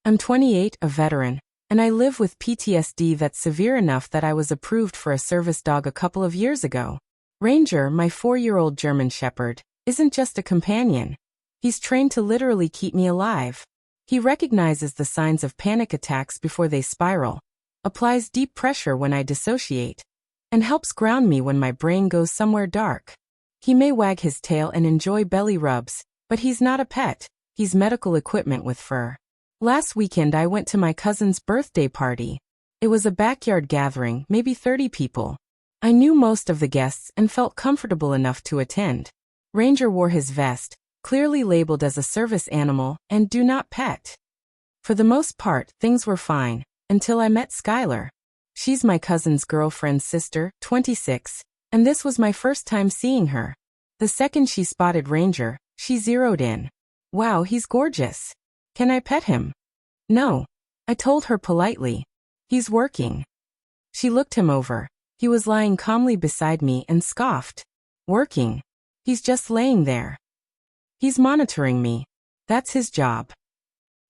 I'm 28, a veteran, and I live with PTSD that's severe enough that I was approved for a service dog a couple of years ago. Ranger, my 4-year-old German Shepherd, isn't just a companion. He's trained to literally keep me alive. He recognizes the signs of panic attacks before they spiral, applies deep pressure when I dissociate, and helps ground me when my brain goes somewhere dark. He may wag his tail and enjoy belly rubs, but he's not a pet. He's medical equipment with fur. Last weekend I went to my cousin's birthday party. It was a backyard gathering, maybe 30 people. I knew most of the guests and felt comfortable enough to attend. Ranger wore his vest, clearly labeled as a service animal and do not pet. For the most part, things were fine, until I met Skylar. She's my cousin's girlfriend's sister, 26, and this was my first time seeing her. The second she spotted Ranger, she zeroed in. Wow, he's gorgeous. Can I pet him? No. I told her politely. He's working. She looked him over. He was lying calmly beside me and scoffed. Working? He's just laying there. He's monitoring me. That's his job.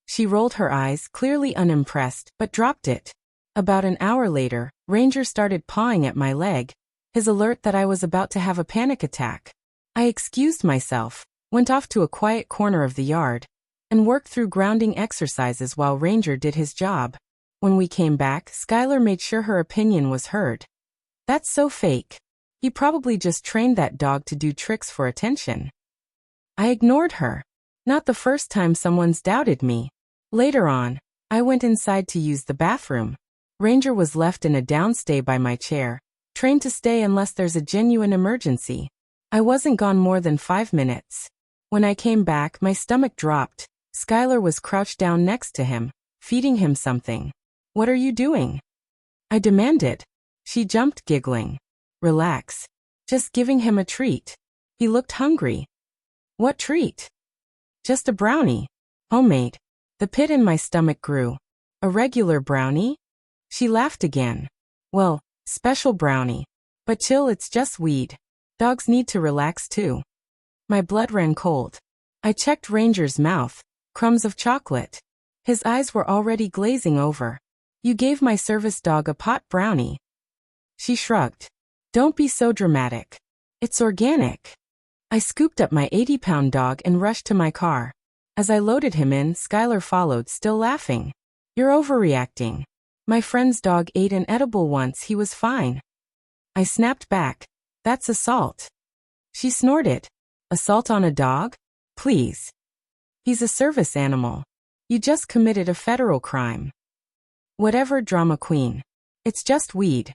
She rolled her eyes, clearly unimpressed, but dropped it. About an hour later, Ranger started pawing at my leg, his alert that I was about to have a panic attack. I excused myself, went off to a quiet corner of the yard, and worked through grounding exercises while Ranger did his job. When we came back, Skylar made sure her opinion was heard. That's so fake. He probably just trained that dog to do tricks for attention. I ignored her. Not the first time someone's doubted me. Later on, I went inside to use the bathroom. Ranger was left in a downstay by my chair, trained to stay unless there's a genuine emergency. I wasn't gone more than 5 minutes. When I came back, my stomach dropped. Skylar was crouched down next to him, feeding him something. What are you doing? I demanded. She jumped, giggling. Relax. Just giving him a treat. He looked hungry. What treat? Just a brownie. Homemade. The pit in my stomach grew. A regular brownie? She laughed again. Well, special brownie. But chill, it's just weed. Dogs need to relax too. My blood ran cold. I checked Ranger's mouth. Crumbs of chocolate. His eyes were already glazing over. You gave my service dog a pot brownie. She shrugged. Don't be so dramatic. It's organic. I scooped up my 80-pound dog and rushed to my car. As I loaded him in, Skylar followed, still laughing. You're overreacting. My friend's dog ate an edible once, he was fine. I snapped back. That's assault. She snorted. Assault on a dog? Please. He's a service animal. You just committed a federal crime. Whatever, drama queen. It's just weed.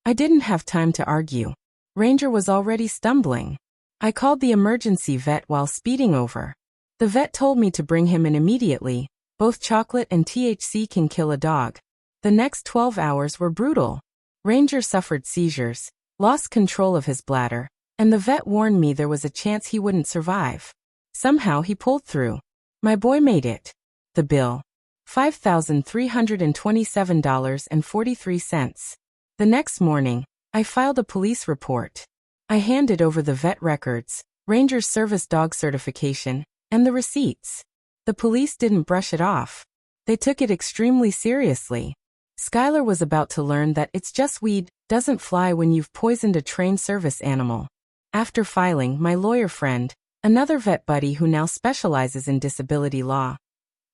I didn't have time to argue. Ranger was already stumbling. I called the emergency vet while speeding over. The vet told me to bring him in immediately. Both chocolate and THC can kill a dog. The next 12 hours were brutal. Ranger suffered seizures, lost control of his bladder, and the vet warned me there was a chance he wouldn't survive. Somehow he pulled through. My boy made it. The bill. $5,327.43. The next morning, I filed a police report. I handed over the vet records, Ranger's service dog certification, and the receipts. The police didn't brush it off. They took it extremely seriously. Skylar was about to learn that it's just weed doesn't fly when you've poisoned a trained service animal. After filing, my lawyer friend, another vet buddy who now specializes in disability law,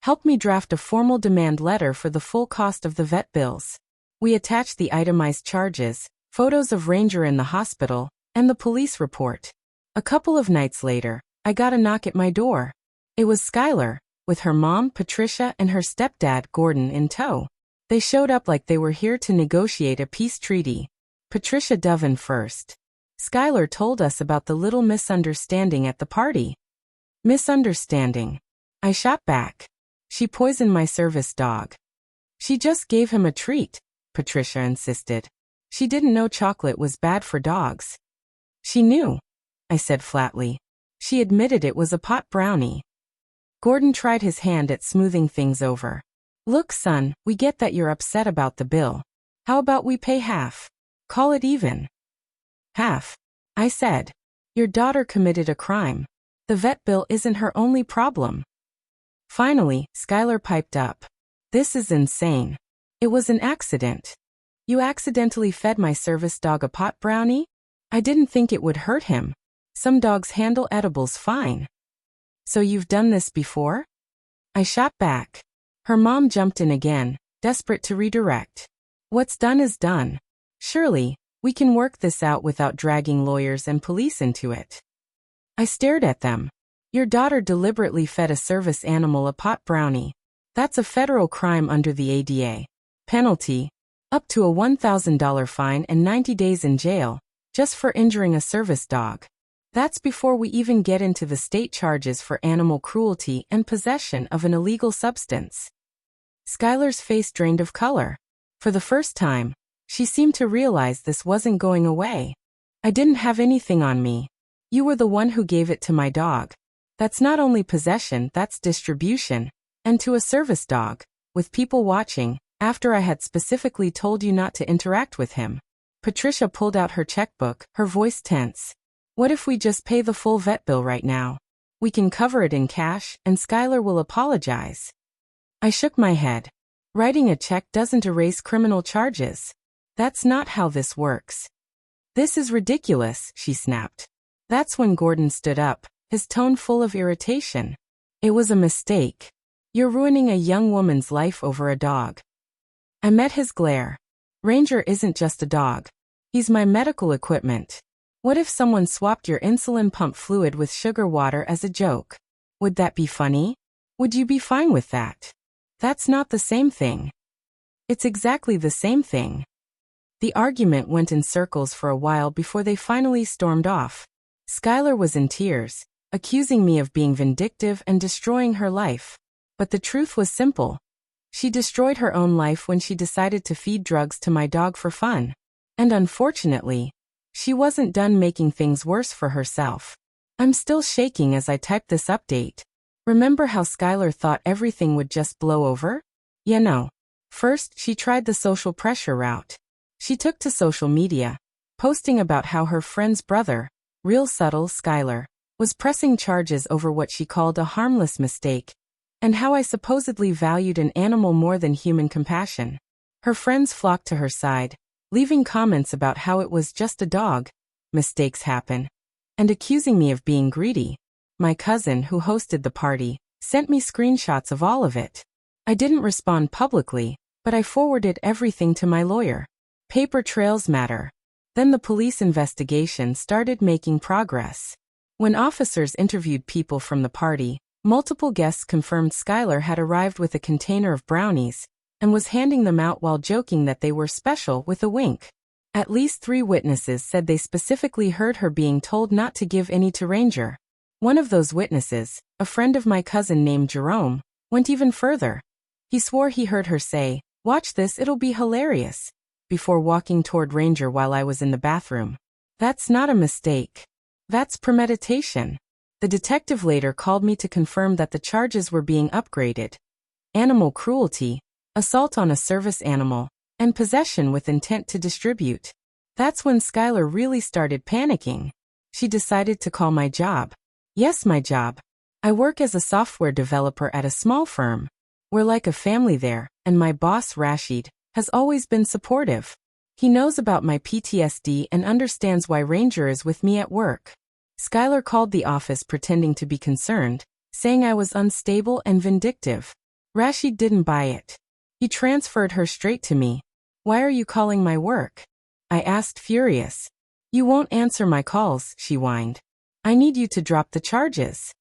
helped me draft a formal demand letter for the full cost of the vet bills. We attached the itemized charges, photos of Ranger in the hospital, and the police report. A couple of nights later, I got a knock at my door. It was Skylar, with her mom, Patricia, and her stepdad, Gordon, in tow. They showed up like they were here to negotiate a peace treaty. Patricia dove in first. Skylar told us about the little misunderstanding at the party. Misunderstanding. I shot back. She poisoned my service dog. She just gave him a treat, Patricia insisted. She didn't know chocolate was bad for dogs. She knew, I said flatly. She admitted it was a pot brownie. Gordon tried his hand at smoothing things over. Look, son, we get that you're upset about the bill. How about we pay half? Call it even. Half, I said. Your daughter committed a crime. The vet bill isn't her only problem. Finally, Skylar piped up. This is insane. It was an accident. You accidentally fed my service dog a pot brownie? I didn't think it would hurt him. Some dogs handle edibles fine. So you've done this before? I shot back. Her mom jumped in again, desperate to redirect. What's done is done. Surely, we can work this out without dragging lawyers and police into it. I stared at them. Your daughter deliberately fed a service animal a pot brownie. That's a federal crime under the ADA. Penalty: up to a $1,000 fine and 90 days in jail, just for injuring a service dog. That's before we even get into the state charges for animal cruelty and possession of an illegal substance. Skylar's face drained of color. For the first time, she seemed to realize this wasn't going away. I didn't have anything on me. You were the one who gave it to my dog. That's not only possession, that's distribution, and to a service dog, with people watching, after I had specifically told you not to interact with him. Patricia pulled out her checkbook, her voice tense. What if we just pay the full vet bill right now? We can cover it in cash, and Skylar will apologize. I shook my head. Writing a check doesn't erase criminal charges. That's not how this works. This is ridiculous, she snapped. That's when Gordon stood up, his tone full of irritation. It was a mistake. You're ruining a young woman's life over a dog. I met his glare. Ranger isn't just a dog. He's my medical equipment. What if someone swapped your insulin pump fluid with sugar water as a joke? Would that be funny? Would you be fine with that? That's not the same thing. It's exactly the same thing. The argument went in circles for a while before they finally stormed off. Skylar was in tears, accusing me of being vindictive and destroying her life. But the truth was simple. She destroyed her own life when she decided to feed drugs to my dog for fun. And unfortunately, she wasn't done making things worse for herself. I'm still shaking as I type this update. Remember how Skylar thought everything would just blow over? You know. First, she tried the social pressure route. She took to social media, posting about how her friend's brother, real subtle Skylar, was pressing charges over what she called a harmless mistake, and how I supposedly valued an animal more than human compassion. Her friends flocked to her side, leaving comments about how it was just a dog, mistakes happen, and accusing me of being greedy. My cousin, who hosted the party, sent me screenshots of all of it. I didn't respond publicly, but I forwarded everything to my lawyer. Paper trails matter. Then the police investigation started making progress. When officers interviewed people from the party, multiple guests confirmed Skylar had arrived with a container of brownies and was handing them out while joking that they were special with a wink. At least 3 witnesses said they specifically heard her being told not to give any to Ranger. One of those witnesses, a friend of my cousin named Jerome, went even further. He swore he heard her say, "Watch this, it'll be hilarious," before walking toward Ranger while I was in the bathroom. That's not a mistake. That's premeditation. The detective later called me to confirm that the charges were being upgraded. Animal cruelty, assault on a service animal, and possession with intent to distribute. That's when Skylar really started panicking. She decided to call my job. Yes, my job. I work as a software developer at a small firm. We're like a family there, and my boss, Rashid, has always been supportive. He knows about my PTSD and understands why Ranger is with me at work. Skylar called the office pretending to be concerned, saying I was unstable and vindictive. Rashid didn't buy it. He transferred her straight to me. "Why are you calling my work?" I asked, furious. "You won't answer my calls," she whined. "I need you to drop the charges."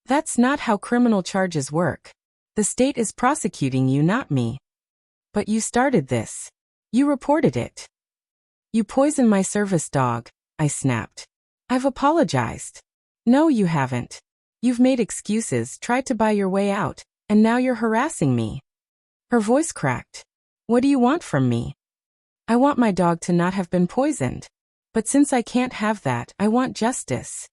That's not how criminal charges work. The state is prosecuting you, not me. But you started this. You reported it. You poisoned my service dog, I snapped. I've apologized. No, you haven't. You've made excuses, tried to buy your way out, and now you're harassing me. Her voice cracked. What do you want from me? I want my dog to not have been poisoned. But since I can't have that, I want justice.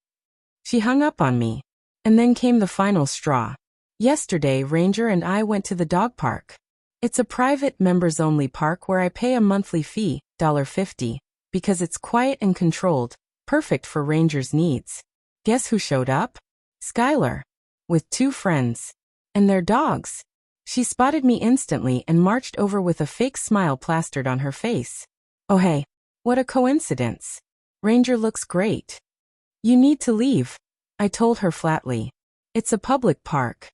She hung up on me. And then came the final straw. Yesterday, Ranger and I went to the dog park. It's a private, members-only park where I pay a monthly fee, $50, because it's quiet and controlled, perfect for Ranger's needs. Guess who showed up? Skylar. With 2 friends. And their dogs. She spotted me instantly and marched over with a fake smile plastered on her face. Oh hey, what a coincidence. Ranger looks great. You need to leave, I told her flatly. It's a public park.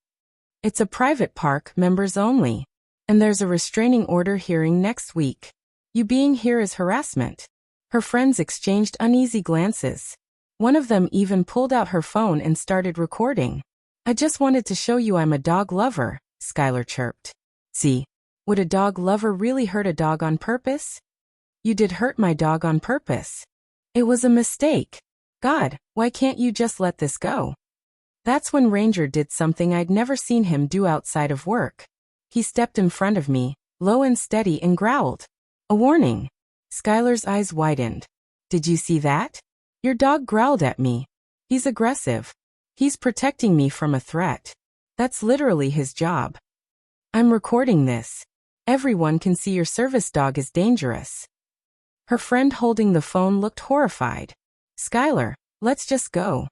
It's a private park, members only. And there's a restraining order hearing next week. You being here is harassment. Her friends exchanged uneasy glances. One of them even pulled out her phone and started recording. I just wanted to show you I'm a dog lover, Skylar chirped. See, would a dog lover really hurt a dog on purpose? You did hurt my dog on purpose. It was a mistake. God, why can't you just let this go? That's when Ranger did something I'd never seen him do outside of work. He stepped in front of me, low and steady, and growled. A warning. Skylar's eyes widened. Did you see that? Your dog growled at me. He's aggressive. He's protecting me from a threat. That's literally his job. I'm recording this. Everyone can see your service dog is dangerous. Her friend holding the phone looked horrified. Skylar, let's just go.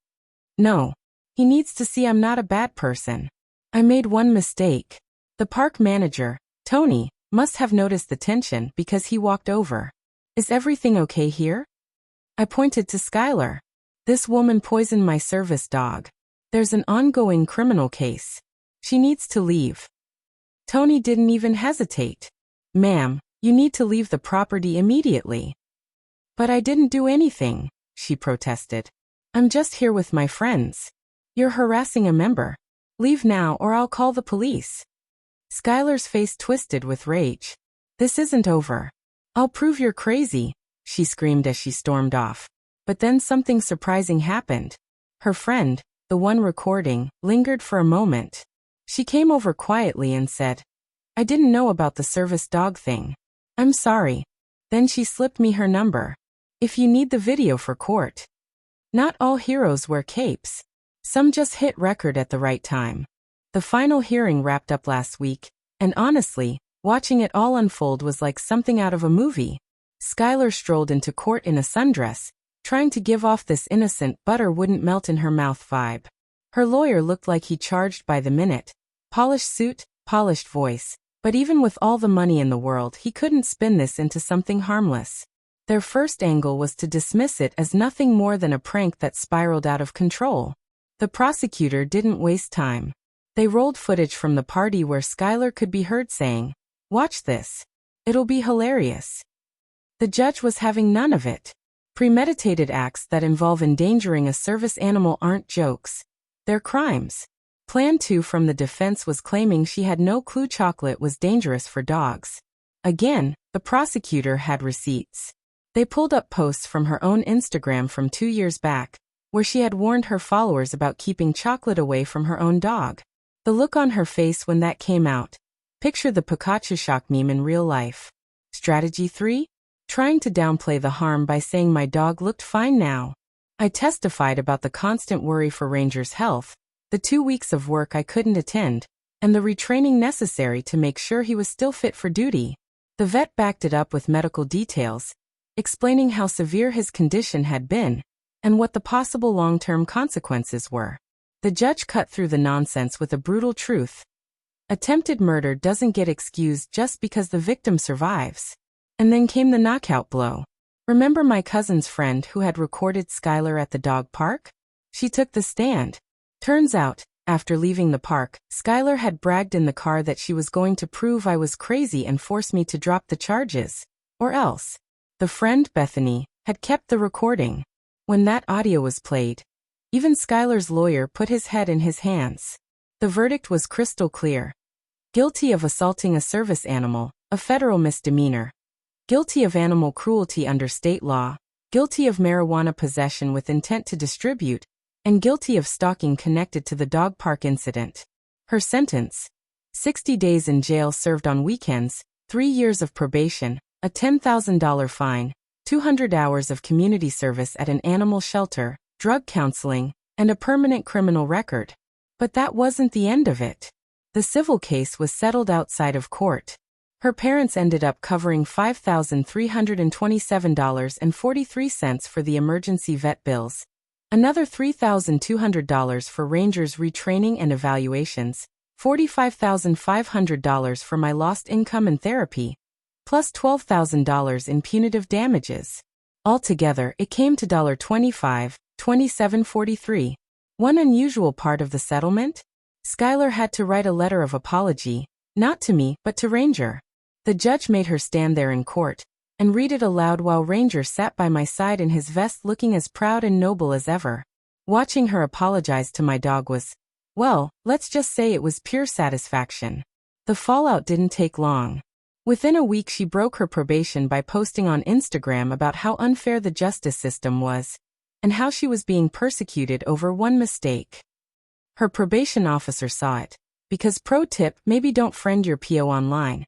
No. He needs to see I'm not a bad person. I made one mistake. The park manager, Tony, must have noticed the tension because he walked over. Is everything okay here? I pointed to Skylar. This woman poisoned my service dog. There's an ongoing criminal case. She needs to leave. Tony didn't even hesitate. Ma'am, you need to leave the property immediately. But I didn't do anything, she protested. I'm just here with my friends. You're harassing a member. Leave now or I'll call the police. Skylar's face twisted with rage. This isn't over. I'll prove you're crazy, she screamed as she stormed off. But then something surprising happened. Her friend, the one recording, lingered for a moment. She came over quietly and said, I didn't know about the service dog thing. I'm sorry. Then she slipped me her number. If you need the video for court. Not all heroes wear capes. Some just hit record at the right time. The final hearing wrapped up last week, and honestly, watching it all unfold was like something out of a movie. Skylar strolled into court in a sundress, trying to give off this innocent butter wouldn't melt in her mouth vibe. Her lawyer looked like he charged by the minute. Polished suit, polished voice, but even with all the money in the world he couldn't spin this into something harmless. Their first angle was to dismiss it as nothing more than a prank that spiraled out of control. The prosecutor didn't waste time. They rolled footage from the party where Skylar could be heard saying, "Watch this. It'll be hilarious." The judge was having none of it. Premeditated acts that involve endangering a service animal aren't jokes. They're crimes. Plan 2 from the defense was claiming she had no clue chocolate was dangerous for dogs. Again, the prosecutor had receipts. They pulled up posts from her own Instagram from 2 years back, where she had warned her followers about keeping chocolate away from her own dog. The look on her face when that came out. Picture the Pikachu shock meme in real life. Strategy 3? Trying to downplay the harm by saying my dog looked fine now. I testified about the constant worry for Ranger's health, the 2 weeks of work I couldn't attend, and the retraining necessary to make sure he was still fit for duty. The vet backed it up with medical details, explaining how severe his condition had been, and what the possible long-term consequences were. The judge cut through the nonsense with a brutal truth. Attempted murder doesn't get excused just because the victim survives. And then came the knockout blow. Remember my cousin's friend who had recorded Skylar at the dog park? She took the stand. Turns out, after leaving the park, Skylar had bragged in the car that she was going to prove I was crazy and force me to drop the charges. Or else. The friend, Bethany, had kept the recording. When that audio was played, even Skylar's lawyer put his head in his hands. The verdict was crystal clear. Guilty of assaulting a service animal, a federal misdemeanor. Guilty of animal cruelty under state law. Guilty of marijuana possession with intent to distribute. And guilty of stalking connected to the dog park incident. Her sentence: 60 days in jail served on weekends, 3 years of probation, a $10,000 fine, 200 hours of community service at an animal shelter, drug counseling, and a permanent criminal record. But that wasn't the end of it. The civil case was settled outside of court. Her parents ended up covering $5,327.43 for the emergency vet bills, another $3,200 for Ranger's retraining and evaluations, $45,500 for my lost income and therapy, plus $12,000 in punitive damages. Altogether, it came to $25,2743. One unusual part of the settlement? Skylar had to write a letter of apology, not to me, but to Ranger. The judge made her stand there in court and read it aloud while Ranger sat by my side in his vest looking as proud and noble as ever. Watching her apologize to my dog was, well, let's just say it was pure satisfaction. The fallout didn't take long. Within a week she broke her probation by posting on Instagram about how unfair the justice system was and how she was being persecuted over one mistake. Her probation officer saw it, because pro tip, maybe don't friend your PO online,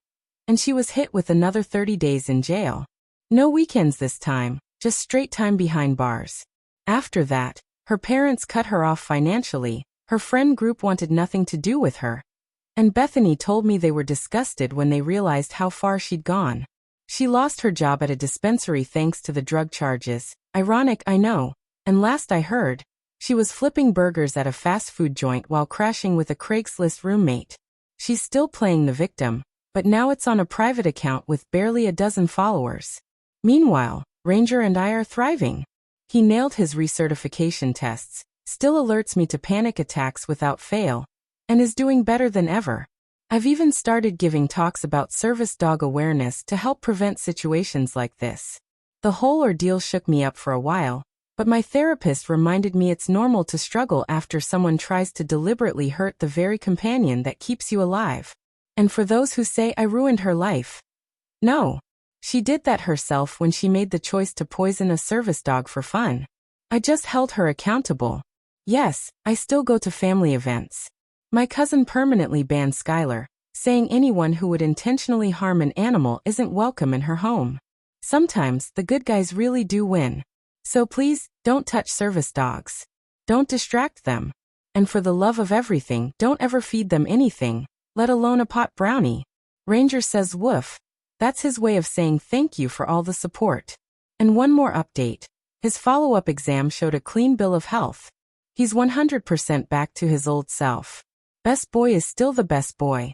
and she was hit with another 30 days in jail. No weekends this time, just straight time behind bars. After that, her parents cut her off financially, her friend group wanted nothing to do with her, and Bethany told me they were disgusted when they realized how far she'd gone. She lost her job at a dispensary thanks to the drug charges. Ironic, I know. And last I heard, she was flipping burgers at a fast food joint while crashing with a Craigslist roommate. She's still playing the victim, but now it's on a private account with barely a dozen followers. Meanwhile, Ranger and I are thriving. He nailed his recertification tests, still alerts me to panic attacks without fail, and is doing better than ever. I've even started giving talks about service dog awareness to help prevent situations like this. The whole ordeal shook me up for a while, but my therapist reminded me it's normal to struggle after someone tries to deliberately hurt the very companion that keeps you alive. And for those who say I ruined her life, no. She did that herself when she made the choice to poison a service dog for fun. I just held her accountable. Yes, I still go to family events. My cousin permanently banned Skylar, saying anyone who would intentionally harm an animal isn't welcome in her home. Sometimes the good guys really do win. So please, don't touch service dogs. Don't distract them. And for the love of everything, don't ever feed them anything, let alone a pot brownie. Ranger says woof. That's his way of saying thank you for all the support. And one more update. His follow-up exam showed a clean bill of health. He's 100% back to his old self. Best boy is still the best boy.